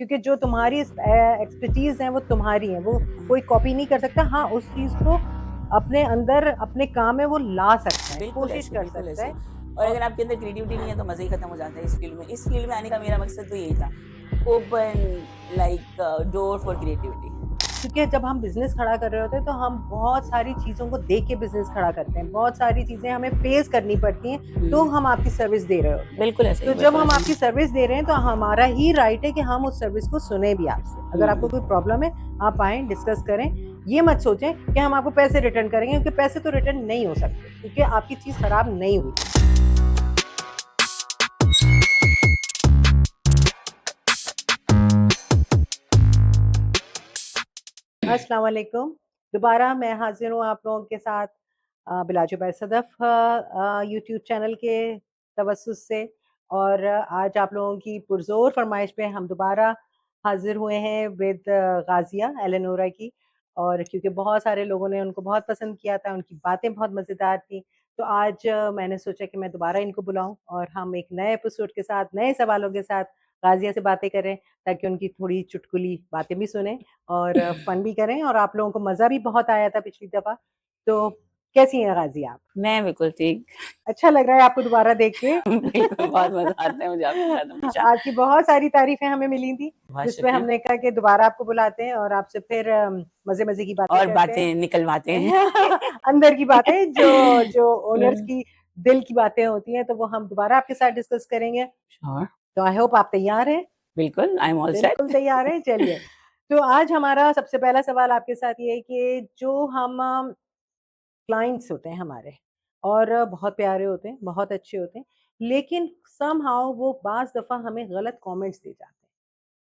क्योंकि जो तुम्हारी एक्सपर्टीज है वो तुम्हारी है, वो कोई कॉपी नहीं कर सकता। हाँ, उस चीज को अपने अंदर अपने काम में वो ला सकता है, बिल्कुल कोशिश ऐसे, कर बिल्कुल सकता ऐसे। है। और और अगर आपके अंदर क्रिएटिविटी नहीं है तो मज़ा ही खत्म हो जाता है इस फील्ड में। इस फील्ड में आने का मेरा मकसद तो यही था, open like door for creativity. क्योंकि जब हम बिजनेस खड़ा कर रहे होते हैं तो हम बहुत सारी चीज़ों को देख के बिजनेस खड़ा करते हैं, बहुत सारी चीज़ें हमें फेस करनी पड़ती हैं, तो हुँ, हम आपकी सर्विस दे रहे होते हैं। बिल्कुल ऐसे ही, तो जब बिल्कुल हम ऐसे आपकी ही। सर्विस दे रहे हैं तो हमारा ही राइट है कि हम उस सर्विस को सुने भी आपसे। अगर आपको हुँ। कोई प्रॉब्लम है, आप आएँ, डिस्कस करें। ये मत सोचें कि हम आपको पैसे रिटर्न करेंगे, क्योंकि पैसे तो रिटर्न नहीं हो सकते, क्योंकि आपकी चीज़ खराब नहीं हुई। अस्सलाम वालेकुम। दोबारा मैं हाज़िर हूँ आप लोगों के साथ बिलाजो बाय सदफ़ यूट्यूब चैनल के तवस्सुस से। और आज आप लोगों की पुरज़ोर फ़रमाइश पे हम दोबारा हाज़िर हुए हैं विद गाज़िया एलेनोरा की। और क्योंकि बहुत सारे लोगों ने उनको बहुत पसंद किया था, उनकी बातें बहुत मज़ेदार थी, तो आज मैंने सोचा कि मैं दोबारा इनको बुलाऊँ और हम एक नए एपिसोड के साथ, नए सवालों के साथ गाज़िया से बातें करें, ताकि उनकी थोड़ी चुटकुली बातें भी सुनें और फन भी करें। और आप लोगों को मज़ा भी बहुत आया था पिछली दफ़ा। तो कैसी हैं गाज़ी आप? मैं बिल्कुल ठीक। अच्छा लग रहा है आपको दोबारा देख के? बिल्कुल, बहुत मज़ा आता है मुझे आपके साथ हमेशा। आपकी बहुत सारी तारीफ़ें हमें मिली थी, बहुत जिस पे शुक्रिया। हमने कहा कि दोबारा आपको बुलाते हैं और आपसे फिर मज़े-मज़े की बातें और करते हैं। बातें निकलवाते हैं। अंदर की बातें जो जो ओनर्स हुँ, की दिल की बातें होती हैं, तो वो हम दोबारा आपके साथ डिस्कस करेंगे। श्योर, तो आई होप आप तैयार हैं? बिल्कुल, आई एम ऑल बिल्कुल सेट। तैयार हैं, चलिए। तो आज हमारा सबसे पहला सवाल आपके साथ ये है कि जो हम क्लाइंट्स होते हैं हमारे, और बहुत प्यारे होते हैं, बहुत अच्छे होते हैं, लेकिन समहाउ वो बाज़ दफ़ा हमें गलत कमेंट्स दे जाते हैं,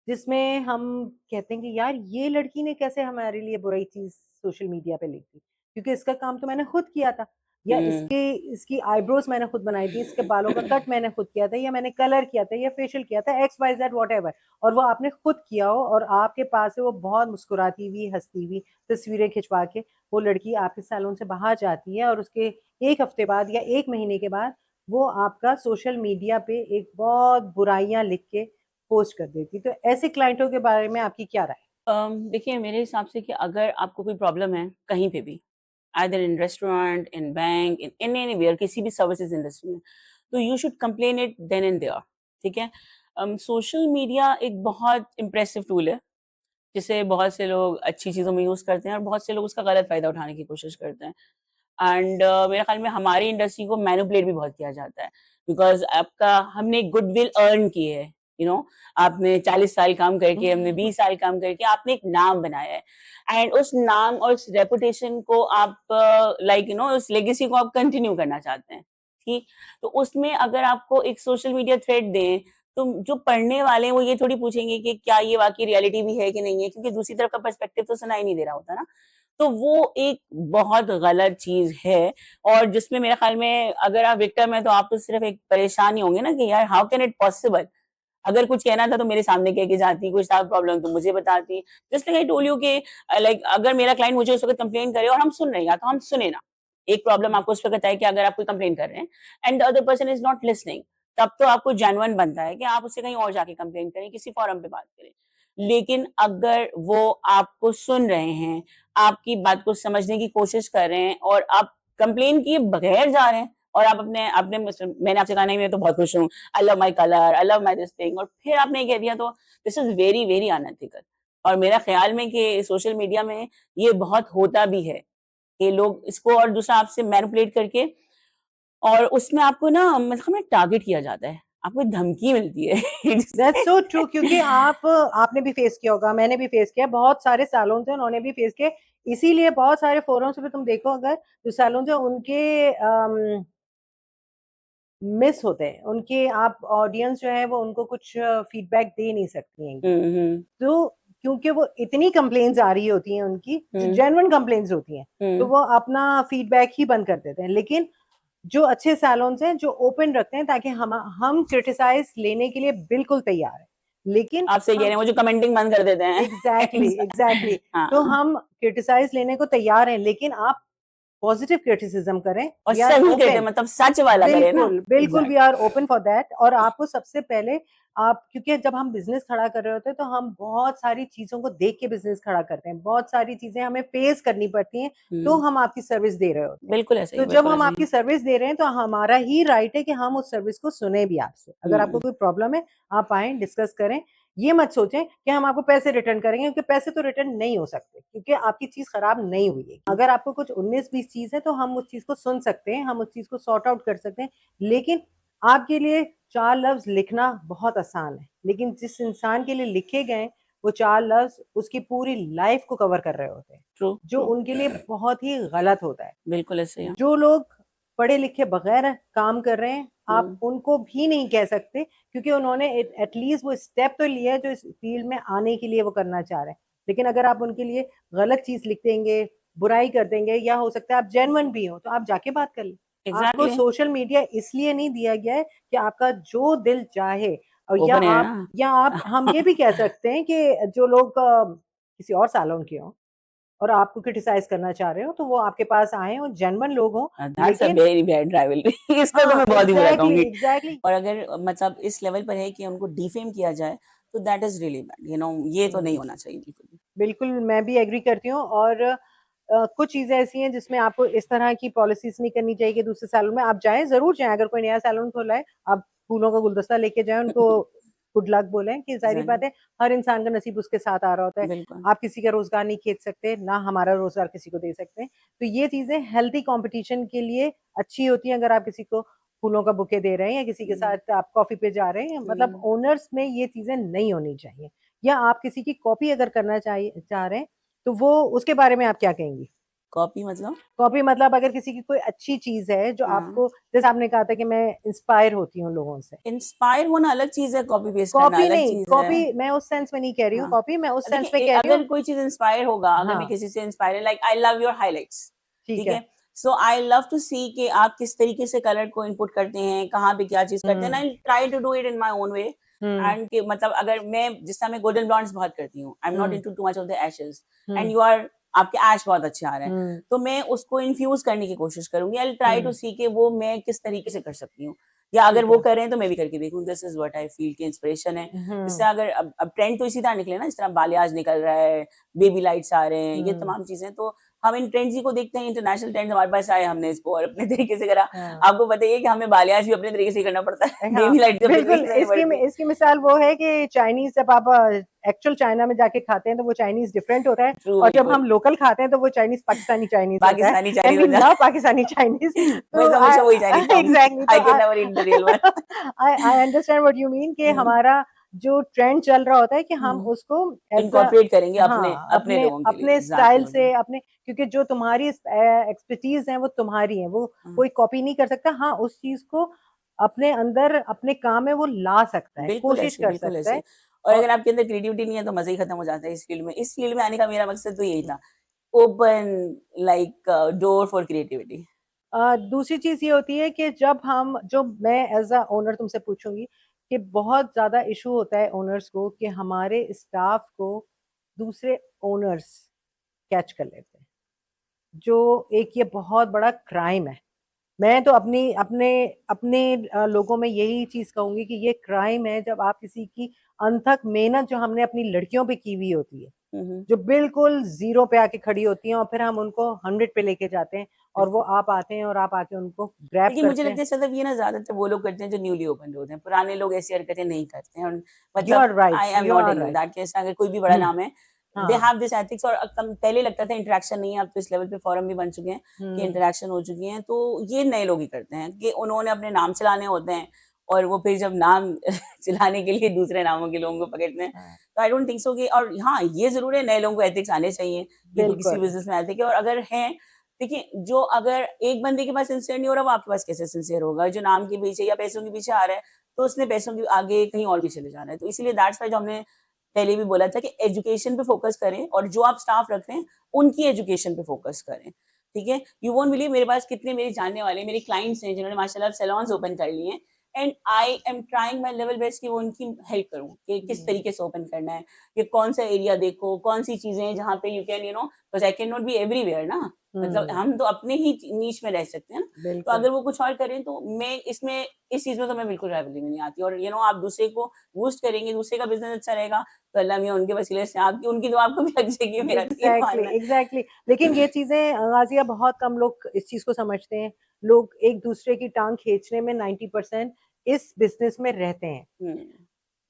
जिसमें हम कहते हैं कि यार ये लड़की ने कैसे हमारे लिए बुरी चीज़ सोशल मीडिया पे लिख दी, क्योंकि इसका काम तो मैंने खुद किया था, या हुँ। इसके इसकी आईब्रोज़ मैंने खुद बनाई थी, इसके बालों का कट मैंने खुद किया था, या मैंने कलर किया था, या फेशियल किया था, एक्स वाई ज़ेड व्हाटएवर, और वो आपने खुद किया हो और आपके पास से वो बहुत मुस्कुराती हुई, हँसती हुई तस्वीरें खिंचवा के वो लड़की आपके सैलून से बाहर जाती है, और उसके 1 हफ्ते बाद या 1 महीने के बाद वो आपका सोशल मीडिया पे एक बहुत बुराइयाँ लिख के पोस्ट कर देती। तो ऐसे क्लाइंटों के बारे में आपकी क्या राय है? देखिए मेरे हिसाब से कि अगर आपको कोई प्रॉब्लम है कहीं पे भी, either in restaurant, in bank, in anywhere किसी भी सर्विसेज़ इंडस्ट्री में, तो you should complain it then and there, ठीक है? सोशल मीडिया एक बहुत इम्प्रेसिव टूल है, जिसे बहुत से लोग अच्छी चीज़ों में यूज़ करते हैं और बहुत से लोग उसका गलत फ़ायदा उठाने की कोशिश करते हैं। एंड मेरे ख्याल में हमारी इंडस्ट्री को मैनिपुलेट भी बहुत किया जाता है बिकॉज़ आपका हमने गुडविल अर्न की है, यू नो आपने 40 साल काम करके, हमने 20 साल काम करके आपने एक नाम बनाया है एंड उस नाम और उस रेपुटेशन को आप लाइक यू नो उस लेगेसी को आप कंटिन्यू करना चाहते हैं, ठीक? तो उसमें अगर आपको एक सोशल मीडिया थ्रेड दें, तो जो पढ़ने वाले हैं वो ये थोड़ी पूछेंगे कि क्या ये वाक़ई रियलिटी भी है कि नहीं है, क्योंकि दूसरी तरफ का पर्सपेक्टिव तो सुनाई नहीं दे रहा होता ना। तो वो एक बहुत गलत चीज़ है और जिसमें मेरे ख़्याल में अगर आप विक्टिम हैं तो आप तो सिर्फ़ एक परेशान ही होंगे ना कि यार हाउ कैन इट पॉसिबल? अगर कुछ कहना था तो मेरे सामने कह के जाती, कुछ था प्रॉब्लम तो मुझे बताती। Just like I told you कि लाइक अगर मेरा क्लाइंट मुझे उस वक़्त कंप्लेन करे और हम सुन रहे हैं या तो हम सुने ना। एक प्रॉब्लम आपको उस वक़्त है कि अगर आप कोई कंप्लेन कर रहे हैं and the other person is not listening, तब तो आपको जेन्युइन बनता है कि आप उससे कहीं और जाके कंप्लेन करें, किसी फोरम पे बात करें। लेकिन अगर वो आपको सुन रहे हैं, आपकी बात को समझने की कोशिश कर रहे हैं और आप कंप्लेन किए बगैर जा रहे हैं और आप अपने अपने मैंने आपसे कहा नहीं मैं तो बहुत खुश हूँ, I love my colour, I love my this thing और फिर आपने ये कह दिया तो this is very, very unethical और मेरा ख़्याल में कि सोशल मीडिया में ये बहुत होता भी है, कि लोग इसको और दूसरा आपसे मैनिपुलेट करके और उसमें आपको ना मतलब ना टारगेट किया जाता है, आपको एक धमकी मिलती है दैट्स जिससे सो ट्रू, क्योंकि आपने भी फेस किया होगा, मैंने भी फेस किया, बहुत सारे सैलून थे, उन्होंने भी फेस किए। इसीलिए बहुत सारे फोरम्स पे तुम देखो, अगर जो सैलून है उनके मिस होते हैं, उनके आप ऑडियंस जो है वो उनको कुछ फीडबैक दे नहीं सकती हैं। हुँ, हुँ, तो क्योंकि वो इतनी कंप्लेंट्स आ रही होती हैं उनकी, जो हुँ, जेन्युइन कंप्लेंट्स होती हैं, तो हुँ। वो अपना फीडबैक ही बंद कर देते हैं। लेकिन जो अच्छे सैलून्स हैं, जो ओपन रखते हैं, ताकि हम क्रिटिसाइज़ लेने के लिए बिल्कुल तैयार हैं। लेकिन आप सही कह रहे हम हैं, वो जो कमेंटिंग बंद कर देते हैं। Exactly, exa exactly. तो हाँ, हम क्रिटिसाइज़ लेने को तैयार हैं, लेकिन आप पॉजिटिव क्रिटिसिज्म करें, और वी आर सही कहते हैं, ओपन। मतलब सच वाला करे ना। बिल्कुल, बिल्कुल we exact are open for that. और आपको सबसे पहले आप, क्योंकि जब हम बिज़नेस खड़ा कर रहे होते हैं तो हम बहुत सारी चीज़ों को देख के बिज़नेस खड़ा करते हैं, बहुत सारी चीज़ें हमें फेस करनी पड़ती हैं, तो हम आपकी सर्विस दे रहे होते हैं। बिल्कुल ऐसा ही तो है, जब बिल्कुल हम ऐसा ही आपकी है। सर्विस दे रहे हैं तो हमारा ही राइट है कि हम उस सर्विस को सुने भी आपसे। अगर आपको हम्म, कोई प्रॉब्लम है, आप आएँ, डिस्कस करें। ये मत सोचें कि हम आपको पैसे रिटर्न करेंगे, क्योंकि पैसे तो रिटर्न नहीं हो सकते, क्योंकि आपकी चीज़ खराब नहीं हुई है। अगर आपको कुछ 19-20 चीज़ है तो हम उस चीज़ को सुन सकते हैं, हम उस चीज़ को सॉर्ट आउट कर सकते हैं। लेकिन आपके लिए 4 लफ्ज़ लिखना बहुत आसान है, लेकिन जिस इंसान के लिए लिखे गए वो 4 लफ्ज़ उसकी पूरी लाइफ़ को कवर कर रहे होते हैं, ट्रू जो ट्रू, उनके लिए बहुत ही गलत होता है। बिल्कुल ऐसे ही है। जो लोग पढ़े लिखे बगैर काम कर रहे हैं, आप हम्म, उनको भी नहीं कह सकते, क्योंकि उन्होंने एटलीस्ट वो स्टेप तो लिया है जो इस फील्ड में आने के लिए वो करना चाह रहे हैं। लेकिन अगर आप उनके लिए गलत चीज़ लिख देंगे, बुराई कर देंगे, या हो सकता है आप जेन्युइन भी हो, तो आप जाके बात कर लें। आपको एग्जैक्टली, सोशल मीडिया इसलिए नहीं दिया गया है कि आपका जो दिल चाहे, और ओपन है ना। या आप हम ये भी कह सकते हैं कि जो लोग किसी और सैलून के हों और आपको क्रिटिसाइज़ करना चाह रहे हो, तो वो आपके पास आएँ और जेन्युइन लोग हों। दैट्स अ लेकिन वेरी बैड राइवलरी। इसका तो हाँ, मैं बहुत ही बुरा एग्ज़ैक्टली, कहूंगी। एग्ज़ैक्टली। और अगर मतलब इस लेवल पर है कि उनको डिफेम किया जाए, तो दैट इज रियली बैड, ये तो नहीं हुँ, होना चाहिए बिल्कुल भी। बिल्कुल मैं भी एग्री करती हूँ। और कुछ चीज़ें ऐसी हैं जिसमें आपको इस तरह की पॉलिसीज़ नहीं करनी चाहिए कि दूसरे सैलून में आप जाएँ, ज़रूर जाएँ। अगर कोई नया सैलून खोला है, आप फूलों का गुलदस्ता लेके जाएँ, उनको गुड लक बोलें, कि ज़ाहिर-सी बात एग्जैक्टली, है, हर इंसान का नसीब उसके साथ आ रहा होता है। बिल्कुल। आप किसी का रोज़गार नहीं खींच सकते, ना हमारा रोज़गार किसी को दे सकते हैं। तो ये चीज़ें हेल्दी कॉम्पिटिशन के लिए अच्छी होती हैं। अगर आप किसी को फूलों का बुके दे रहे हैं या किसी के हम्म, साथ आप कॉफ़ी पे जा रहे हैं, मतलब हम्म। ओनर्स में ये चीज़ें नहीं होनी चाहिए। या आप किसी की कॉपी अगर करना चाह रहे हैं, तो वो उसके बारे में आप क्या कहेंगी? कॉपी मतलब? कॉपी मतलब अगर किसी की कोई अच्छी चीज़ है जो हाँ, आपको, जैसे आपने कहा था कि मैं इंस्पायर होती हूँ लोगों से। इंस्पायर होना अलग चीज है, कॉपी पेस्ट करना कॉपी अलग नहीं, चीज है। कॉपी मैं उस सेंस में नहीं कह रही हूँ हाँ, कॉपी, मैं उस सेंस देखिए में कह रही अगर हूँ। कोई चीज़ इंस्पायर होगा, अगर मैं हाँ, किसी से inspire like I love your highlights, ठीक ठीक है। है? सो आई लव टू सी कि आप किस तरीके से कलर को इनपुट करते हैं, कहाँ पे क्या चीज़ करते हैं, hmm, I try to do it in my own way. Hmm, and कि मतलब अगर मैं जिस तरह मैं गोल्डन ब्लॉन्ड्स बहुत करती हूँ, I am not hmm, into too much of the ashes hmm, and you are आपके ऐश बहुत अच्छे आ रहे हैं, हुँ, तो मैं उसको इन्फ्यूज़ करने की कोशिश करूँगी। आई विल ट्राई टू हुँ, सी कि वो मैं किस तरीके से कर सकती हूँ, या अगर ठीक वो है। कर रहे हैं तो मैं भी करके देखूँ। This is what I feel कि इंस्पिरेशन है। जिससे हुँ, अगर अब ट्रेंड तो इसी तरह निकले ना, जिस तरह बालियाज निकल रहा है, बेबी लाइट्स आ रहे हैं, ये हुँ, तमाम चीज़ें, तो हम इन ट्रेंड्स ही को देखते हैं, इंटरनेशनल ट्रेंड्स हमारे पास आए, हमने इसको और अपने तरीके से करा। हाँ। आपको पता ही है कि हमें बालियाज भी अपने तरीके से ही करना पड़ता है, हाँ, बेबी लाइट भी अपने बिल्कुल। तरीके से करनी पड़ती है। इसकी मिसाल वो है कि चाइनीज़, जब आप एक्चुअल चाइना में जाके खाते हैं तो वो चाइनीज़ डिफरेंट होता है, ट्रू, और जब बिल्कुल। हम लोकल खाते हैं तो वो चाइनीज़ पाकिस्तानी चाइनीज़ होता है। पाकिस्तानी एंड चाइनीज़ वी हो लव जाता है। पाकिस्तानी चाइनीज़। मैं तो तो हमेशा वही चाइनीज़ खाऊँगी। एग्ज़ैक्टली। तो I can never eat the real one. I understand what you mean, कि हुँ, हमारा जो ट्रेंड चल रहा होता है कि हम हुँ। उसको एज़ अ, इनकॉर्पोरेट करेंगे अपने हाँ, अपने अपने लोगों के लिए। अपने एग्ज़ैक्टली स्टाइल व्हाट यू से, अपने, क्योंकि जो तुम्हारी एक्सपर्टीज़ है वो तुम्हारी है, वो हाँ, कोई कॉपी नहीं कर सकता। हाँ, उस चीज़ को अपने अंदर, अपने काम में वो ला सकता है, बिल्कुल कोशिश ऐसे, कर बिल्कुल सकता ऐसे। है। और और अगर आपके अंदर क्रिएटिविटी नहीं है तो मज़ा ही खत्म हो जाता है इस फ़ील्ड में। इस फ़ील्ड में आने का मेरा मकसद तो यही था, open like door for creativity. दूसरी चीज़ ये होती है कि जब हम, जो मैं एज़ अ ओनर तुमसे पूछूँगी, कि बहुत ज़्यादा इश्यू होता है ओनर्स को कि हमारे स्टाफ को दूसरे ओनर्स कैच कर लेते हैं, जो एक ये बहुत बड़ा क्राइम है। मैं तो अपनी अपने अपने लोगों में यही चीज़ कहूँगी कि ये क्राइम है, जब आप किसी की अनथक मेहनत जो हमने अपनी लड़कियों पे की हुई होती है, हुँ, हुँ। जो बिल्कुल ज़ीरो पे आके खड़ी होती हैं, और फिर हम उनको 100 पे लेके जाते हैं, और वो बिल्कुल। आप आते हैं और आप आके उनको ग्रैब लेकिन मुझे करते लगता हैं। है सदैव ये ना ज़्यादातर वो लोग करते हैं जो न्यूली ओपन्ड होते हैं। पुराने लोग ऐसी हरकतें नहीं करते हैं, और यू मतलब are right, I am you not are in right. That case. अगर कोई भी बड़ा हुँ, नाम है, दे हाँ। Have this ethics. और कम पहले लगता था इंटरेक्शन नहीं है, अब तो इस लेवल पे फोरम भी बन चुके हैं कि हुँ, इंटरेक्शन हो चुकी है। तो ये नए लोग ही करते हैं कि उन्होंने अपने नाम चलाने होते हैं, और वो फिर जब नाम चलाने के लिए दूसरे नामों के लोगों को पकड़ते हैं। हाँ, तो आई डोंट थिंक सो कि, और हाँ, ये ज़रूर है नए लोगों को एथिक्स आने चाहिए कि कोई किसी बिल्कुल। बिज़नेस में एथिक है, और अगर हैं, देखिए, जो अगर एक बंदे के पास सिंसियर नहीं हो रहा, वो आपके पास कैसे सिंसियर होगा? जो नाम के पीछे या पैसों के पीछे आ रहा है, तो उसने पैसों के आगे कहीं और भी चले जाना है। तो इसीलिए दैट्स व्हाई जो हमने पहले भी बोला था कि एजुकेशन पे फ़ोकस करें, और जो आप स्टाफ रख रहे हैं, उनकी एजुकेशन पे फ़ोकस करें, ठीक है? यू वोंट बिलीव मेरे पास कितने मेरे जानने वाले, मेरे क्लाइंट्स हैं जिन्होंने माशाल्लाह सैलून्स ओपन कर लिए हैं, and I am trying my level best कि वो उनकी हेल्प करूँ कि किस हुँ, तरीके से ओपन करना है, कि कौन-सा एरिया देखो, कौन-सी चीज़ें हैं जहाँ पे you can because I can not be everywhere ना। मतलब हम तो अपने ही नीश में रह सकते हैं ना। तो बिल्कुल। अगर वो कुछ और करें तो मैं इसमें इस चीज़ में तो मैं बिल्कुल राइवलरी में नहीं आती, और आप दूसरे को बूस्ट करेंगे, दूसरे का बिज़नेस अच्छा रहेगा, तो अल्लाह मियाँ उनके वसीले से आपकी उनकी दुआ आपको भी लग जाएगी, मेरा तो ये एग्ज़ैक्टली, मानना है। एग्ज़ैक्टली। लेकिन ये चीज़ें गाज़िया बहुत कम लोग इस चीज़ को समझते हैं। लोग एक-दूसरे की टाँग खींचने में 90% इस बिज़नेस में रहते हैं। हुँ,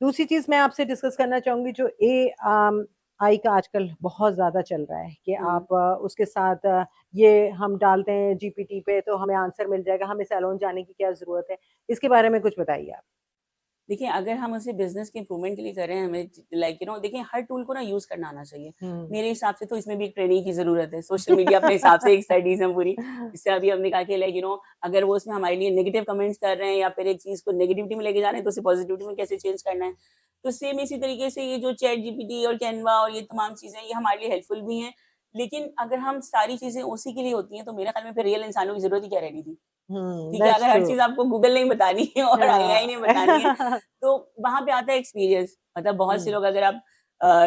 दूसरी चीज़ मैं आपसे डिस्कस करना चाहूँगी जो आई का आजकल बहुत ज़्यादा चल रहा है कि हुँ। आप उसके साथ ये हम डालते हैं जीपीटी पे तो हमें आंसर मिल जाएगा, हमें सैलून जाने की क्या ज़रूरत है? इसके बारे में कुछ बताइए आप? देखिए, अगर हम उसे बिज़नेस के इम्प्रूवमेंट के लिए कर रहे हैं, हमें देखिए हर टूल को ना यूज़ करना आना चाहिए। हुँ। मेरे हिसाब से तो इसमें भी एक ट्रेनिंग की ज़रूरत है। सोशल मीडिया अपने हिसाब से एक स्टडीज़ है पूरी। जिससे अभी हमने कहा कि अगर वो उसमें हमारे लिए नेगेटिव कमेंट्स कर रहे हैं या फिर एक चीज़ को नेगेटिविटी में लेके जा रहे हैं, तो उसे पॉज़िटिविटी में कैसे चेंज करना है। तो सेम इसी तरीके से ये जो चैट जीपीटी और कैनवा और ये तमाम चीज़ें, ये हमारे लिए हेल्पफुल भी हैं। लेकिन अगर हम सारी चीज़ें उसी के लिए होती हैं, तो मेरे ख्याल में फिर रियल इंसानों की ज़रूरत ही क्या रहनी थी। हुँ, ठीक है, दैट्स अगर हर ट्रू। चीज़ आपको गूगल ने ही बतानी है और एआई ने बतानी है, हाँ। तो वहाँ पे आता है एक्सपीरियंस। मतलब बहुत से हुँ, लोग, अगर आप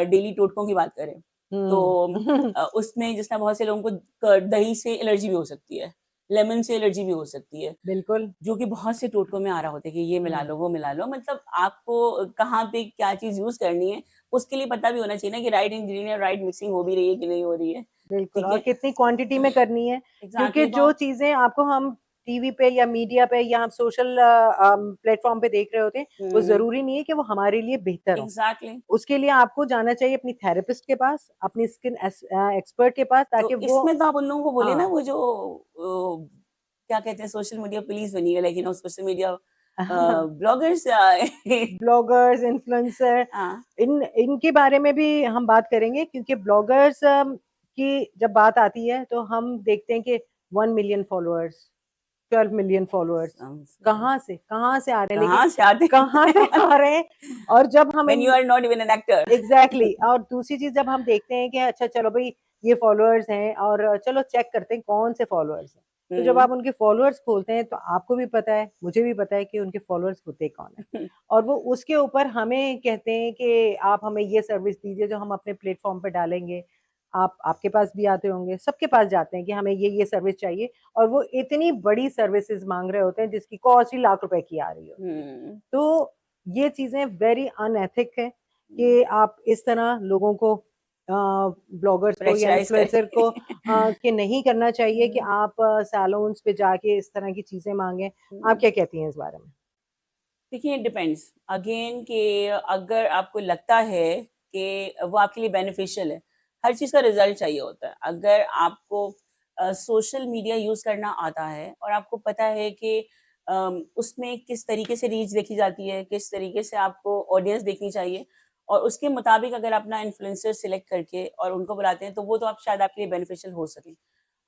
डेली टोटकों की बात करें, तो हुँ। उसमें जिस तरह बहुत से लोगों को क दही से एलर्जी भी हो सकती है, लेमन से एलर्जी भी हो सकती है, बिल्कुल। जो कि बहुत से टोटकों में आ रहा होता है कि ये मिला हुँ, लो, वो मिला लो। मतलब आपको कहाँ पे क्या चीज़ यूज़ करनी है, उसके लिए पता भी होना चाहिए ना कि राइट इंग्रीडिएंट, राइट मिक्सिंग हो भी रही है कि नहीं हो रही है, बिल्कुल ठीक और है? कितनी क्वांटिटी में करनी है, क्योंकि एग्ज़ैक्टली, तो जो चीज़ें आपको हम टीवी पे या मीडिया पे या हम सोशल प्लेटफ़ॉर्म पे देख रहे होते हैं, वो हुँ, ज़रूरी नहीं है कि वो हमारे लिए बेहतर हो। एग्ज़ैक्टली। उसके लिए आपको जाना चाहिए अपनी थेरेपिस्ट के पास, अपनी एक्सपर्ट के पास तो ताकि वो इसमें तो आप उन लोगों को बोलिए ना, हाँ। वो जो क्या कहते हैं, सोशल मीडिया पुलिस बनी है, लेकिन social media bloggers bloggers, influencer हाँ, इनके बारे में भी हम बात करेंगे क्योंकि ब्लॉगर्स की जब बात आती है तो हम देखते हैं कि 1 मिलियन फॉलोअर्स, 12 मिलियन फॉलोअर्स कहाँ से आ रहे हैं लेकिन कहाँ से आते कहाँ से हैं? आ रहे हैं और जब हम when in you are not even an actor. Exactly और दूसरी चीज़ जब हम देखते हैं कि अच्छा चलो भई ये फॉलोअर्स हैं और चलो चेक करते हैं कौन से फॉलोअर्स हैं। तो जब हुँ। आप उनके फॉलोअर्स खोलते हैं तो आपको भी पता है, मुझे भी पता है कि उनके फॉलोअर्स होते कौन हैं। और वो उसके ऊपर हमें कहते हैं कि आप हमें ये सर्विस दीजिए जो हम अपने प्लेटफ़ॉर्म पे डालेंगे। आप आपके पास भी आते होंगे, सबके पास जाते हैं कि हमें ये सर्विस चाहिए और वो इतनी बड़ी सर्विसेज़ माँग रहे होते हैं जिसकी कॉस्ट ही लाख रुपए की आ रही होती है। हुँ, तो ये चीज़ें वेरी अनएथिक है कि आप इस तरह लोगों को ब्लॉगर्स को या प्रेशराइज़ इन्फ्लुएंसर को करें। कि नहीं करना चाहिए कि हुँ, आप सैलून्स पे जाके इस तरह की चीज़ें माँगे। आप हुँ। क्या कहती हैं इस बारे में? देखिए, इट डिपेंड्स अगेन कि अगर आपको लगता है कि वो आपके लिए बेनिफिशियल है, हर चीज़ का रिजल्ट चाहिए होता है। अगर आपको सोशल मीडिया यूज़ करना आता है और आपको पता है कि उसमें किस तरीके से रीच देखी जाती है, किस तरीके से आपको ऑडियंस देखनी चाहिए, और उसके मुताबिक अगर अपना इन्फ्लुएंसर सिलेक्ट करके और उनको बुलाते हैं, तो वो तो आप शायद आपके लिए बेनिफिशियल हो सके।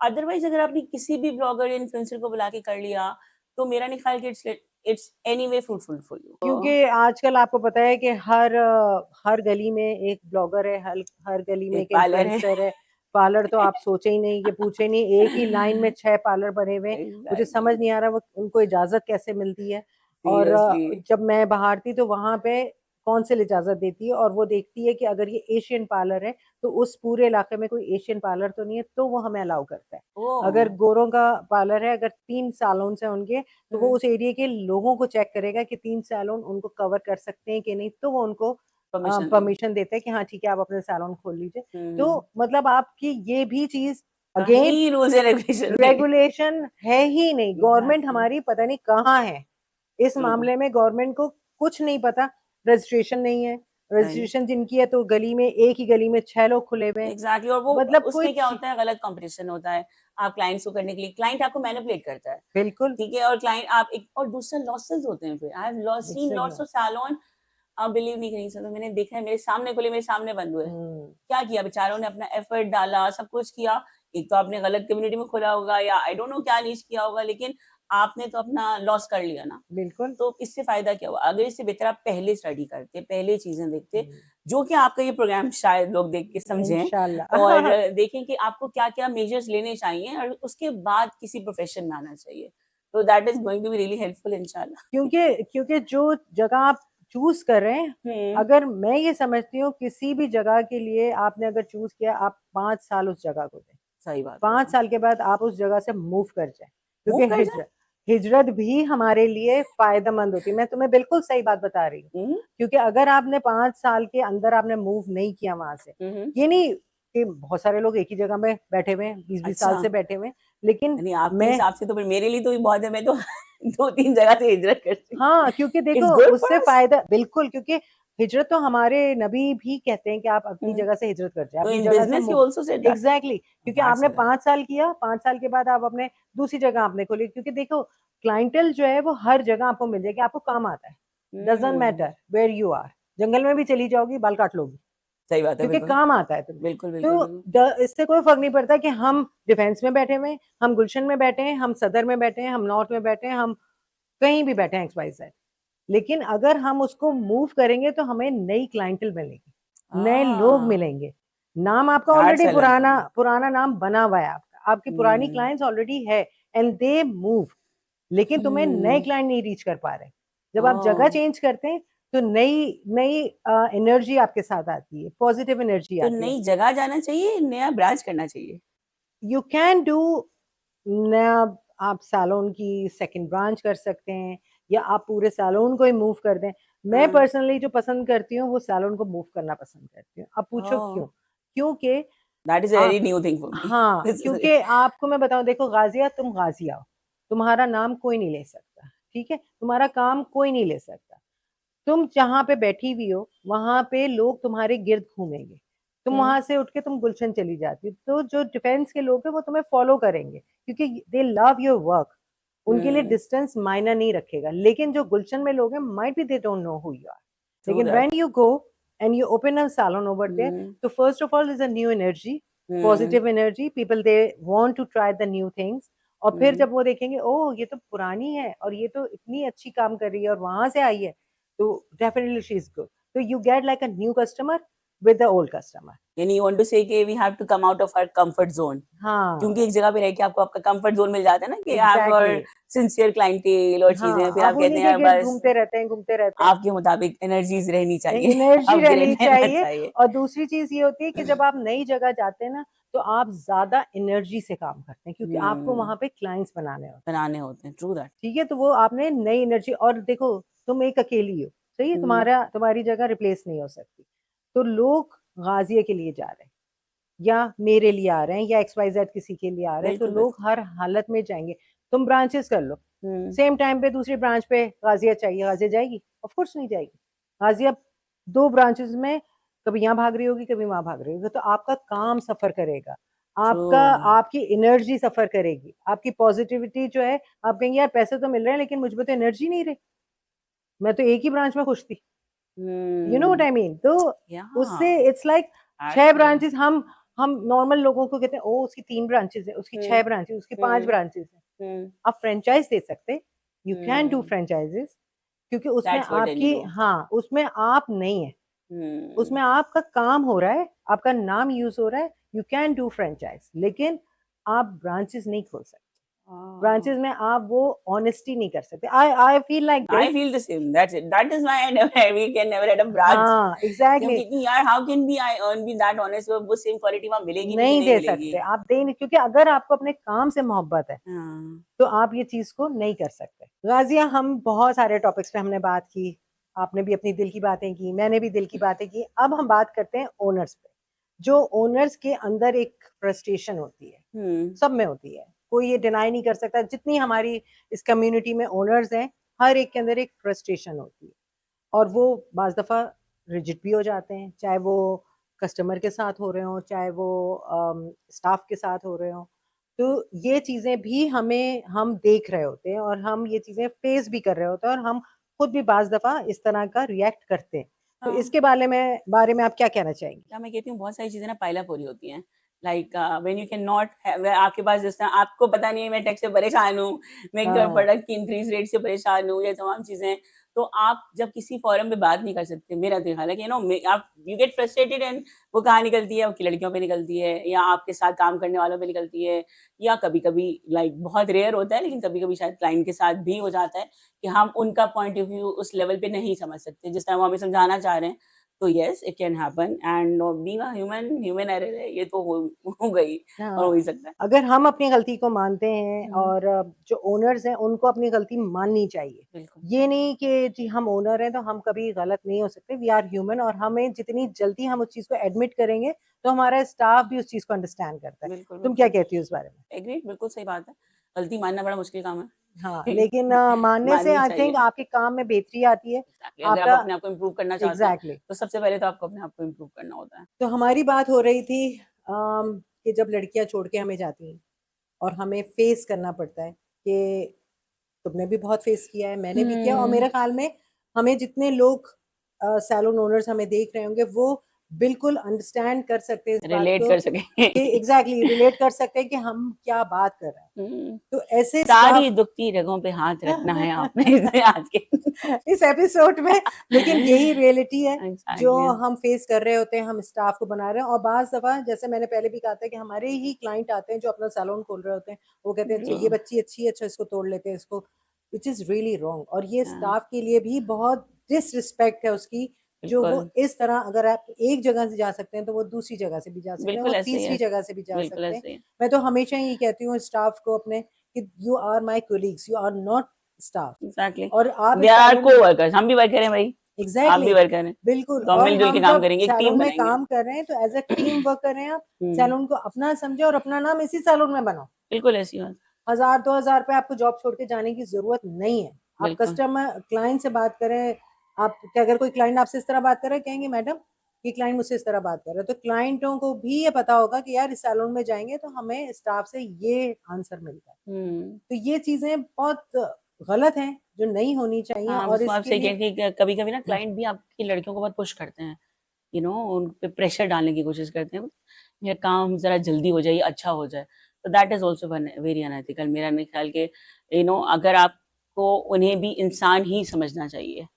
अदरवाइज़ अगर आपने किसी भी ब्लॉगर या इन्फ्लुएंसर को बुला के कर लिया, तो मेरा नहीं ख़्याल कि it's anyway fruitful for you. क्योंकि आजकल आपको पता है कि हर गली में एक ब्लॉगर है, हर गली में एक एक पार्लर है। इन्फ्लुएंसर है। पार्लर तो आप सोचे ही नहीं कि पूछे नहीं, एक ही लाइन में 6 पार्लर बने हुए हैं। मुझे समझ एग्ज़ैक्टली, नहीं आ रहा वो उनको इजाज़त कैसे मिलती है? और सीरियसली। जब मैं बाहर थी तो वहाँ पे कौंसिल इजाज़त देती है और वो देखती है कि अगर ये एशियन पार्लर है, तो उस पूरे इलाके में कोई एशियन पार्लर तो नहीं है, तो वो हमें अलाउ करता है। ओह! अगर गोरों का पार्लर है, अगर 3 सैलून्स हैं उनके तो वो हुँ, उस एरिया के लोगों को चेक करेगा कि 3 सैलून उनको कवर कर सकते हैं कि नहीं, तो वो उनको परमिशन देंगे। परमिशन देते हैं कि हाँ, ठीक है, आप अपना सैलून खोल लीजिए। हुँ, हुँ। तो मतलब आपकी ये भी चीज़ अगेन कहीं रूल्स एंड रेगुलेशन नहीं। रेगुलेशन है ही नहीं, गवर्नमेंट एग्ज़ैक्टली, हमारी पता नहीं कहाँ है। इस ट्रू, मामले में गवर्नमेंट को कुछ नहीं पता, रजिस्ट्रेशन नहीं है, राइट। रजिस्ट्रेशन जिनकी है तो गली में एक ही गली में 6 लोग खुले हुए हैं। एग्ज़ैक्टली, और वो मतलब कोई उसमें क्या ची होता है, गलत कॉम्पिटिशन होता है। आप क्लाइंट्स को करने के लिए, क्लाइंट आपको मैनिपुलेट करता है, बिल्कुल, ठीक है? और क्लाइंट आप एक, और दूसरा लॉसेस होते हैं फिर। I have loss seen exactly. Lots of salon, आप बिलीव नहीं करेंगी, सर मैंने देखा है, मेरे सामने खुले, मेरे सामने बंद हुए। हुँ, क्या किया बेचारों ने, अपना एफर्ट डाला, सब कुछ किया। एक तो आपने गलत कम्युनिटी में खोला होगा या आई डोंट नो क्या नीच किया होगा, लेकिन आपने तो अपना लॉस कर लिया ना। बिल्कुल। तो इससे फ़ायदा क्या हुआ? अगर इससे बेहतर आप पहले स्टडी करते, पहले चीज़ें देखते, हुँ, जो कि आपका ये प्रोग्राम शायद लोग देख के समझें, और इंशाल्लाह। देखें कि आपको क्या-क्या मेजर्स लेने चाहिए, और उसके बाद किसी प्रोफ़ेशन में आना चाहिए। तो that is going to be really helpful इंशाल्लाह। क्योंकि जो जगह आप चूज़ कर रहे हैं, हुँ, अगर मैं ये समझती हूँ किसी भी जगह के लिए आपने अगर चूज़ किया, आप 5 साल उस जगह को दें। सही बात है। 5 साल के बाद आप उस जगह से मूव कर जाएँ, मूव क्योंकि कर जाए? हिजरत भी हमारे लिए फ़ायदेमंद होती है। मैं तुम्हें बिल्कुल सही बात बता रही हूँ, हुँ, क्योंकि अगर आपने 5 साल के अंदर आपने मूव नहीं किया वहाँ से, हुँ, हुँ। ये नहीं कि बहुत सारे लोग एक ही जगह में बैठे हुए हैं, 20-20 साल अच्छा, से बैठे हुए हैं, लेकिन यानी आपके मैं हिसाब से तो फिर मेरे लिए तो ये बहुत है, मैं तो 2-3 जगह से हिजरत करती हूँ। हाँ, क्योंकि देखो इट्स गुड फॉर उससे अस। फ़ायदा बिल्कुल, क्योंकि हिजरत तो हमारे नबी भी कहते हैं कि आप अपनी हुँ, जगह से हिजरत कर जाएँ, तो अपनी इन जगह से business you move also said that? Exactly, क्योंकि दैट्स आपने अ 5 साल किया, 5 साल के बाद आप अपने दूसरी जगह आपने खोली, क्योंकि देखो क्लाइंटेल जो है वो हर जगह आपको मिल जाएगी, आपको काम आता है। Doesn't hmm, matter where you are, जंगल में भी चली जाओगी, बाल काट लोगी, सही बात है, क्योंकि बिल्कुल। काम आता है तुम्हें। बिल्कुल, बिल्कुल, तो बिल्कुल। इससे कोई फ़र्क नहीं पड़ता कि हम डिफेंस में बैठे हुए हैं, हम गुलशन में बैठे हैं, हम सदर में बैठे हैं, हम नॉर्थ में बैठे हैं, हम कहीं भी बैठे हैं XYZ, लेकिन अगर हम उसको मूव करेंगे तो हमें नई क्लाइंटेल मिलेगी, नए लोग हाँ, मिलेंगे। नाम आपका that's already a learn from पुराना यू। पुराना नाम बना हुआ है आपका, आपकी पुरानी हुँ, क्लाइंट्स ऑलरेडी है एंड दे मूव, लेकिन तुम्हें नए हुँ, क्लाइंट नहीं रीच कर पा रहे। जब आप ओह! जगह चेंज करते हैं तो नई नई एनर्जी आपके साथ आती है, पॉजिटिव एनर्जी तो आती है। नई जगह जाना चाहिए, नया ब्रांच करना चाहिए? यू कैन डू नया, आप सैलून की सेकंड ब्रांच कर सकते हैं या आप पूरे सैलून को ही मूव कर दें। मैं हाँ, पर्सनली जो पसंद करती हूँ वो सैलून को मूव करना पसंद करती हूँ। अब पूछो ओह! क्यों? क्योंकि दैट इज़ अ वेरी आप न्यू थिंग फॉर मी। हाँ, दिस इज़ क्योंकि आपको मैं बताऊँ, देखो गाज़िया, तुम गाज़िया हो, तुम्हारा नाम कोई नहीं ले सकता, ठीक है? तुम्हारा काम कोई नहीं ले सकता। तुम जहाँ पे बैठी हुई हो, वहाँ पे लोग तुम्हारे गिर्द घूमेंगे। तुम हुँ, वहाँ से उठ के तुम गुलशन चली जाती हो, तो जो डिफेंस के लोग हैं वो तुम्हें फ़ॉलो करेंगे, क्योंकि दे लव योर वर्क। उनके लिए हुँ, डिस्टेंस मायने नहीं रखेगा। लेकिन जो गुलशन में लोग हैं, might be they don't know who you are. True लेकिन that. When you go and you open a salon over there, hmm, so first of all there's a new energy, hmm, positive energy, people they want to try the new things, और फिर हुँ, जब वो देखेंगे, ओह! ये तो पुरानी है और ये तो इतनी अच्छी काम कर रही है और वहाँ से आई है, तो डेफिनिटली शी इज़ गुड। तो you get like a new customer with the old customer. यानी यू वांट टू से कि we have to come out of our comfort zone. हाँ, क्योंकि एक जगह पे रह के आपको आपका कम्फर्ट ज़ोन मिल जाता है ना कि आप एग्ज़ैक्टली। और सिंसियर क्लाइंटेल और चीज़ें, हाँ, फिर आप आप कहते उन्हीं हैं के यार गिर्द बस घूमते रहते हैं। आपके मुताबिक एनर्जीज़ रहनी चाहिए, एनर्जी आपके रहनी रहना चाहिए, चाहिए। और दूसरी चीज़ ये होती है कि जब आप नई जगह जाते हैं ना, तो आप ज़्यादा एनर्जी से काम करते हैं, क्योंकि आपको हुँ, वहाँ पे क्लाइंट्स बनाने होते हैं। बनाने होते हैं, ट्रू दैट। ठीक है? तो वो आपने नई एनर्जी, और देखो तुम एक अकेली हो, सही है? हुँ, तुम्हारी जगह रिप्लेस नहीं हो सकती। तो लोग गाज़िया के लिए जा रहे हैं या मेरे लिए आ रहे हैं या XYZ किसी के लिए आ रहे हैं, तो बिल्कुल, लोग बिल्कुल। हर हालत में जाएँगे। तुम ब्रांचेज़ कर लो, हुँ, सेम टाइम पे दूसरी ब्रांच पे गाज़िया चाहिए, गाज़िया जाएगी? ऑफ कोर्स नहीं जाएगी। गाज़िया 2 ब्रांचेज़ में कभी यहाँ भाग रही होगी, कभी वहाँ भाग रही होगी, तो आपका काम सफ़र करेगा। ट्रू। आपकी एनर्जी सफ़र करेगी, आपकी पॉज़िटिविटी जो है, आप कहेंगे यार पैसे तो मिल रहे हैं लेकिन मुझ में तो एनर्जी नहीं रही, मैं तो एक ही ब्रांच में खुश थी। You know what hmm, I mean? तो उससे याह! इट्स लाइक 6 दैट्स ब्रांचेज़, हम नॉर्मल लोगों को कहते हैं, ओह! उसकी 3 ब्रांचेज़ हैं, उसकी हुँ, 6 ब्रांचेज़, उसकी 5 हुँ, ब्रांचेज़ हैं। हुँ, आप फ्रैंचाइज़ दे सकते, यू कैन डू हुँ, फ्रैंचाइज़ेज़, क्योंकि उसमें दैट्स व्हाट आई नीड आपकी, टू। हाँ, उसमें आप नहीं हैं, हुँ, उसमें आपका काम हो रहा है, आपका नाम यूज़ हो रहा है, यू कैन डू फ्रैंचाइज़, लेकिन आप ब्रांचेज़ नहीं खोल सकते। ओह! ब्रांचेज़ में आप वो ऑनेस्टी नहीं कर सकते। I I feel like I this. feel the same. That's it. That is why I never we can never had a branch. हाँ, कि हम एग्ज़ैक्टली। कहते हैं यार how can be I earn be that honest वो same quality वहाँ मिलेगी नहीं कि नहीं नहीं दे मिलेगी। सकते, आप दे ही नहीं, क्योंकि अगर आपको अपने काम से मोहब्बत है, हाँ, तो आप ये चीज़ को नहीं कर सकते। गाज़िया, हम बहुत सारे टॉपिक्स पे हमने बात की, आपने भी अपनी दिल की बातें की, मैंने भी दिल की बातें की। अब हम बात करते हैं ओनर्स पे। जो ओनर्स के अंदर एक फ्रस्ट्रेशन होती है, हुँ, सब में होती है, कोई ये डिनाई नहीं कर सकता, जितनी हमारी इस कम्युनिटी में ओनर्स हैं, हर एक के अंदर एक फ्रस्ट्रेशन होती है। और वो बाज़ दफ़ा रिजिड भी हो जाते हैं, चाहे वो कस्टमर के साथ हो रहे हों, चाहे वो स्टाफ के साथ हो रहे हों। तो ये चीज़ें भी हम देख रहे होते हैं और हम ये चीज़ें फेस भी कर रहे होते हैं और हम खुद भी बाज़ दफ़ा इस तरह का रिएक्ट करते हैं। तो हाँ। इसके बारे में आप क्या कहना चाहेंगी? क्या मैं कहती हूँ बहुत सारी चीज़ें ना पाइल अप हो रही होती हैं। Like when you can not have आपके पास जिस तरह आपको पता नहीं है मैं टैक्स से परेशान हूँ, मैं हाँ, प्रोडक्ट की इंक्रीज़ रेट से परेशान हूँ, ये तमाम चीज़ें। तो आप जब किसी फोरम पे बात नहीं कर सकते, मेरा तो ख़्याल है कि आप यू गेट फ्रस्ट्रेटेड एंड वो कहाँ निकलती है, वो की लड़कियों पे निकलती है या आपके साथ काम करने वालों पे निकलती है या कभी-कभी लाइक बहुत रेयर होता है लेकिन कभी-कभी शायद क्लाइंट के साथ भी हो जाता है कि हम उनका पॉइंट ऑफ व्यू उस लेवल पे नहीं समझ सकते, जिस तरह वो हमें समझाना चाह रहे हैं। तो yes it can happen and being a human error है, ये तो हो गई और हाँ, हो ही सकता है। अगर हम अपनी गलती को मानते हैं हुँ, और जो ओनर्स हैं उनको अपनी गलती माननी चाहिए। बिल्कुल, ये नहीं कि जी हम ओनर हैं तो हम कभी गलत नहीं हो सकते, वी आर ह्यूमन और हमें जितनी जल्दी हम उस चीज़ को एडमिट करेंगे, तो हमारा स्टाफ भी उस चीज़ को अंडरस्टैंड करता है। बिल्कुल, तुम क्या बिल्कुल। कहती हो इस बारे में? एग्रीड, बिल्कुल सही बात है। गलती मानना बड़ा मुश्किल काम हाँ, है। लेकिन मानने से माननी आई थिंक चाहिए। आपके काम में बेहतरी आती है। एग्ज़ैक्टली, अगर आप आपका अपने आप को इम्प्रूव करना चाहते हैं, एग्ज़ैक्टली तो सबसे पहले तो आपको अपने आप को इम्प्रूव करना होता है। तो हमारी बात हो रही थी कि जब लड़कियाँ छोड़ के हमें जाती हैं और हमें फेस करना पड़ता है कि तुमने भी बहुत फेस किया है, मैंने भी किया और हुँ, मेरे ख़्याल में हमें जितने लोग सैलून ओनर्स हमें देख रहे होंगे वो बिल्कुल अंडरस्टैंड कर सकते हैं इस बात रिलेट को कर सकें। कि एग्ज़ैक्टली रिलेट कर सकते हैं कि हम क्या बात कर रहे हैं। हुँ, तो ऐसे सारी स्टाफ दुखती रगों पे हाथ रखना है आपने इसे आज के इस एपिसोड में लेकिन यही रियलिटी है जो एग्ज़ैक्टली। हम फेस कर रहे होते हैं, हम स्टाफ को बना रहे हैं और बाज़ दफ़ा जैसे मैंने पहले भी कहा था कि हमारे ही क्लाइंट आते हैं जो अपना सैलून खोल रहे होते हैं। वो कहते हैं, "अच्छा ट्रू, ये बच्ची अच्छी है, अच्छा इसको तोड़ लेते हैं इसको।" व्हिच इज़ रियली रॉन्ग और ये हाँ, स्टाफ के लिए भी बहुत डिसरिस्पेक्ट है उसकी, जो वो बिल्कुल, इस तरह अगर आप एक जगह से जा सकते हैं, तो वो दूसरी जगह से भी जा सकते हैं, वो बिल्कुल ऐसे ही है, तीसरी जगह से भी जा बिल्कुल सकते हैं। ऐसे ही है। मैं तो हमेशा ही कहती हूँ स्टाफ को अपने कि you are my colleagues, you are not staff exactly, और आप दे इस आर सैलून को-वर्कर्स, हम भी वर्कर हैं भाई, आप एग्ज़ैक्टली भी वर्कर हैं, बिल्कुल तो हम और मिल-जुल के हम काम जब करेंगे, एक टीम सैलून में बनाएँगे। काम कर रहे हैं तो एज़ अ टीम वर्क कर रहे हैं आप, हुँ, सैलून को अपना समझें और अपना नाम इसी सैलून में बनाओ। बिल्कुल ऐसी बात, 1000 2000 रुपए आपको जॉब छोड़ के जाने की ज़रूरत नहीं है। आप बिल्कुल, कस्टमर क्लाइंट से बात करें, आप कि अगर कोई क्लाइंट आपसे इस तरह बात कर रहा है, कहेंगे मैडम ये क्लाइंट मुझसे इस तरह बात कर रहा है। तो क्लाइंटों को भी ये पता होगा कि यार इस सैलून में जाएँगे तो हमें स्टाफ से ये आंसर मिलता है। हुँ। तो ये चीज़ें बहुत गलत हैं, जो नहीं होनी चाहिए हाँ, और उसको आप इसके सही लिए कहें कि कभी-कभी ना क्लाइंट भी आपकी लड़कियों को बहुत पुश करते हैं, उन पे प्रेशर डालने की कोशिश करते हैं, ये काम ज़रा जल्दी हो जाए, अच्छा हो जाए। तो that is also one very unethical मेरा नहीं ख्याल के अगर आपको उन्हें भी इंसान ही समझना चाहिए,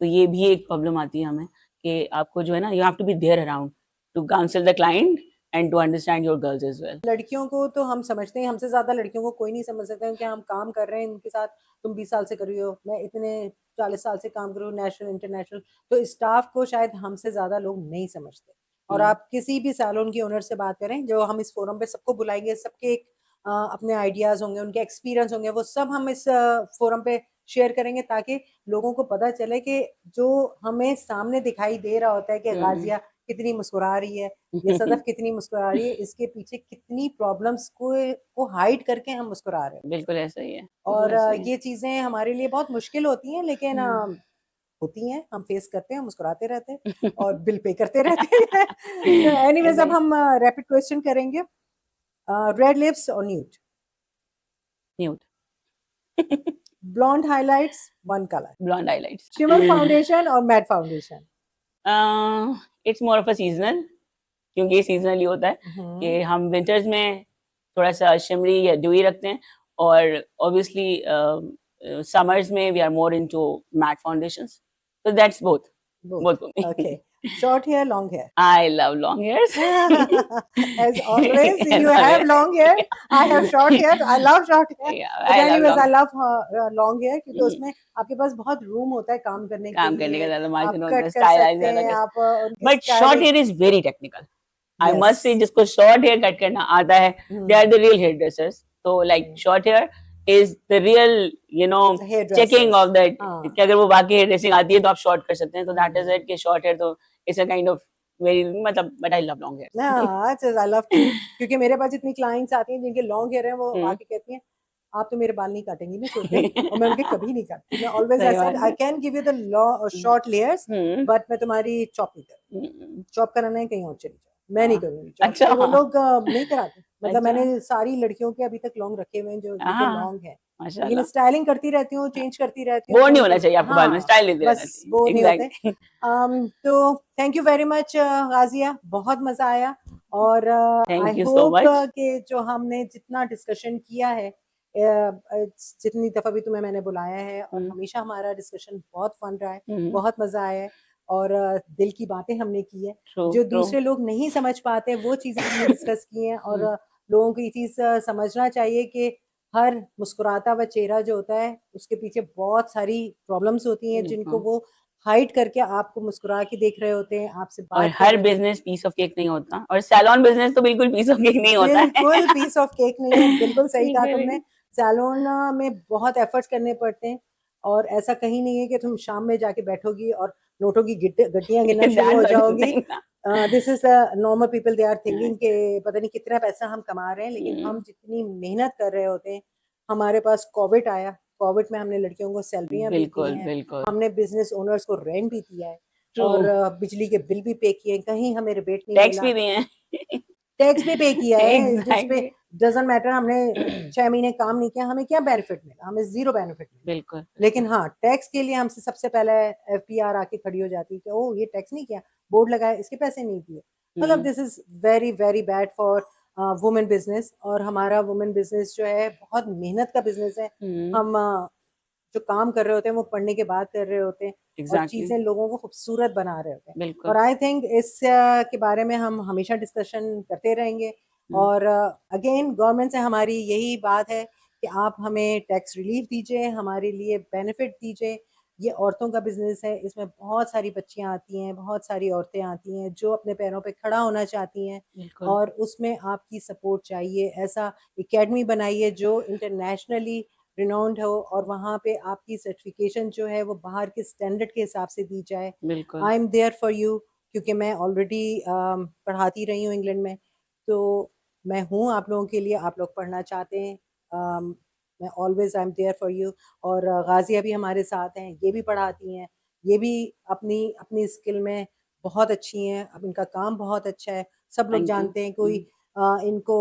तो ये भी एक प्रॉब्लम आती है हमें कि आपको जो है ना you have to be there around to counsel the client and to understand your girls as well. लड़कियों को तो हम समझते हैं, हमसे ज़्यादा लड़कियों को कोई नहीं समझ सकता क्योंकि हम काम कर रहे हैं इनके साथ, तुम 20 साल से कर रही हो, मैं इतने 40 साल से काम कर रही हूँ, नेशनल, इंटरनेशनल, तो स्टाफ को शायद हमसे ज़्यादा लोग नहीं समझते। और हुँ, आप किसी भी सैलून की ओनर से बात करें, जो हम इस फोरम पे सबको बुलाएँगे, सबके एक अपने आइडियाज़ होंगे, उनके एक्सपीरियंस होंगे, वो सब हम इस फोरम पे शेयर करेंगे ताकि लोगों को पता चले कि जो हमें सामने दिखाई दे रहा होता है कि हुँ। गाज़िया कितनी मुस्कुरा रही है, ये सदफ कितनी मुस्कुरा रही है, इसके पीछे कितनी प्रॉब्लम्स को हाइड करके हम मुस्कुरा रहे होते हैं। बिल्कुल ऐसा ही है, बिल्कुल और ऐसा ही है। ये चीज़ें हमारे लिए बहुत मुश्किल होती हैं लेकिन हुँ। होती हैं, हम फेस करते हैं, मुस्कुराते रहते हैं और बिल पे करते रहते हैं। तो एनीवेज़ अब राइट, हम रैपिड क्वेश्चन करेंगे। रेड लिप्स और nude, nude, blonde highlights, one colour, blonde highlights. Shimmer foundation और matte foundation? Uh, it's more of a seasonal क्योंकि ये सीज़नली होता है हुँ, कि हम विंटर्स में थोड़ा-सा शिमरी या ड्यूई रखते हैं और ऑब्वियसली समर्स में we are more into matte foundations. So that's both, both, both for me. Okay. Short hair, long hair? I love long hairs. As always, you As have always. long hair. I have short hair. I love short hair. Yeah, But I love anyways, long I hair. love long hair क्योंकि हुँ, उसमें आपके पास बहुत room होता है काम करने के काम करने का लिए। ज़्यादा आप मार्जिन होता है, कट कर स्टाइलाइज़ सकते ज़्यादा हैं, कर आप उनकी but short styling hair is very technical. I yes. Must say जिसको शॉर्ट हेयर कट करना आता है, they are hmm, the real hairdressers. तो like hmm. Short hair is the real you know hair checking dressers of that कि हाँ, अगर वो बाकी हेयर ड्रेसिंग आती है तो आप शॉर्ट कर सकते हैं। तो दैट इज़ हुँ। इट कि शॉर्ट हेयर तो it's a kind of very मतलब but I love long hairs. हाँ, अच्छा आई लव टू क्योंकि मेरे पास जितनी क्लाइंट्स आती हैं जिनके लॉन्ग हेयर हैं वो हुँ। आके कहती हैं, "आप तो मेरे बाल नहीं काटेंगी ना छोटे?" और मैं उनके कभी नहीं काटती। मैं ऑलवेज़ आई सही सेड बात आई है। Can give you the hmm, short layers hmm, but मैं तुम्हारी चॉप नहीं करूँगी। हुँ, जॉब कराना है कहीं और चली जाओ, मैं नहीं हाँ। करूँगी जॉब। अच्छा, तो वो हाँ, लोग नहीं कराते। मतलब अच्छा, मैंने सारी लड़कियों के अभी तक लॉन्ग रखे हुए हैं जो जिनके हाँ, लॉन्ग हैं। लेकिन माशाल्लाह। स्टाइलिंग करती रहती हूँ, चेंज करती रहती हूँ बोर तो नहीं उनके होना चाहिए आपको बाल में, हाँ, स्टाइल देते रहना बस चाहिए। बोर नहीं होते। एग्ज़ैक्टली। तो थैंक यू वेरी मच गाज़िया बहुत मज़ा आया और आई thank you so hope much. कि जो हमने जितना डिस्कशन किया है जितनी दफ़ा भी तुम्हें मैंने बुलाया है और हुँ, हमेशा हमारा डिस्कशन बहुत फन रहा है, हुँ, बहुत मज़ा आया है और दिल की बातें हमने की है। ट्रू, जो ट्रू। दूसरे लोग नहीं समझ पाते वो चीज़ें हमने डिस्कस की हैं और हुँ, लोगों को ये चीज़ समझना चाहिए कि हर मुस्कुराता हुआ चेहरा जो होता है उसके पीछे बहुत सारी प्रॉब्लम्स होती हैं जिनको बिल्कुल। वो हाइड करके आपको मुस्कुरा के देख रहे होते हैं, आपसे और बात कर हर रहे होते हैं। बिज़नेस पीस ऑफ केक नहीं होता और सैलून बिज़नेस तो बिल्कुल पीस ऑफ केक नहीं होता है। बिल्कुल पीस ऑफ केक नहीं है, बिल्कुल सही कहा तुमने। करेक्ट। सैलून में बहुत एफर्ट्स करने पड़ते हैं और ऐसा कहीं नहीं है कि तुम शाम में जाके बैठोगी और नोटों की गड्डियाँ गिनना शुरू दैट्स हो व्हाट यू जाओगी। थिंक ना। This is normal people, they are thinking कि पता नहीं कितना पैसा हम कमा रहे हैं, लेकिन हुँ, हम जितनी मेहनत कर रहे होते हैं, हमारे पास कोविड आया, कोविड में हमने लड़कियों को सैलरियाँ भी दी बिल्कुल, हैं, बिल्कुल। हमने बिज़नेस ओनर्स को रेंट भी दिया है ट्रू। और बिजली के बिल भी पे किए हैं, कहीं हमें रिबेट नहीं टैक्स मिला। भी दिए हैं। टैक्स भी पे किया है, जिस पे एग्ज़ैक्टली। डज़न्ट मैटर हमने 6 महीने काम नहीं किया, हमें क्या बेनिफिट मिला? हमें ज़ीरो बेनिफिट मिला। बिल्कुल, लेकिन बिल्कुल। हाँ, टैक्स के लिए हमसे सबसे पहले एफबीआर आके खड़ी हो जाती है कि ओह! ये टैक्स नहीं किया, बोर्ड लगाया, इसके पैसे नहीं दिए। मतलब hmm, this is very, very bad for women business और हमारा वुमेन बिज़नेस जो है बहुत मेहनत का बिज़नेस है। हुँ, हम जो काम कर रहे होते हैं वो पढ़ने के बाद कर रहे होते हैं और एग्ज़ैक्टली, चीज़ें लोगों को खूबसूरत बना रहे होते हैं। और बिल्कुल। आई थिंक इस के बारे में हम हमेशा डिस्कशन करते रहेंगे हुँ, और अगेन गवर्नमेंट से हमारी यही बात है कि आप हमें टैक्स रिलीफ दीजिए, हमारे लिए बेनिफिट दीजिए। ये औरतों का बिज़नेस है, इसमें बहुत सारी बच्चियाँ आती हैं, बहुत सारी औरतें आती हैं जो अपने पैरों पे खड़ा होना चाहती हैं बिल्कुल, और उसमें आपकी सपोर्ट चाहिए। ऐसा एकेडमी बनाइए जो इंटरनेशनली रिनाउंड हो और वहाँ पे आपकी सर्टिफिकेशन जो है वो बाहर के स्टैंडर्ड के हिसाब से दी जाए। बिल्कुल। I am there for you, क्योंकि मैं ऑलरेडी पढ़ाती रही हूँ इंग्लैंड में, तो मैं हूँ आप लोगों के लिए, आप लोग पढ़ना चाहते हैं, मैं always I am there for you. और गाजिया भी हमारे साथ हैं, ये भी पढ़ाती हैं, ये भी अपनी अपनी स्किल में बहुत अच्छी हैं, अब इनका काम बहुत अच्छा है, सब लोग थैंक यू। जानते हैं, कोई हुँ। इनको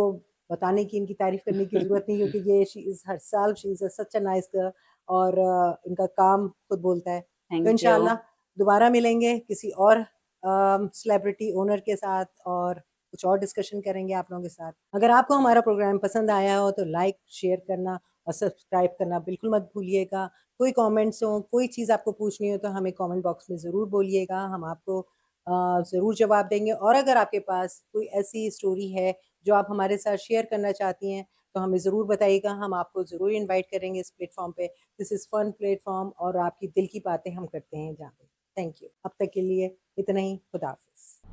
बताने की, इनकी तारीफ़ करने की ज़रूरत नहीं, क्योंकि ये she is herself she is such a nice girl और इनका काम खुद बोलता है। तो थैंक यू। इंशाल्लाह दोबारा मिलेंगे किसी और सेलिब्रिटी ओनर के साथ और कुछ और डिस्कशन करेंगे आप लोगों के साथ। अगर आपको हमारा प्रोग्राम पसंद आया हो तो लाइक, शेयर करना और सब्सक्राइब करना बिल्कुल मत भूलिएगा। कोई कमेंट्स हो, कोई चीज़ आपको पूछनी हो तो हमें कमेंट बॉक्स में ज़रूर बोलिएगा, हम आपको ज़रूर जवाब देंगे। और अगर आपके पास कोई ऐसी स्टोरी है जो आप हमारे साथ शेयर करना चाहती हैं, तो हमें ज़रूर बताइएगा, हम आपको ज़रूर इनवाइट करेंगे इस प्लेटफ़ॉर्म पे। दिस इज़ फन प्लेटफ़ॉर्म और आपकी दिल की बातें हम करते हैं जहाँ पे। Thank you. अब तक के लिए इतना ही, खुदा हाफ़िज़।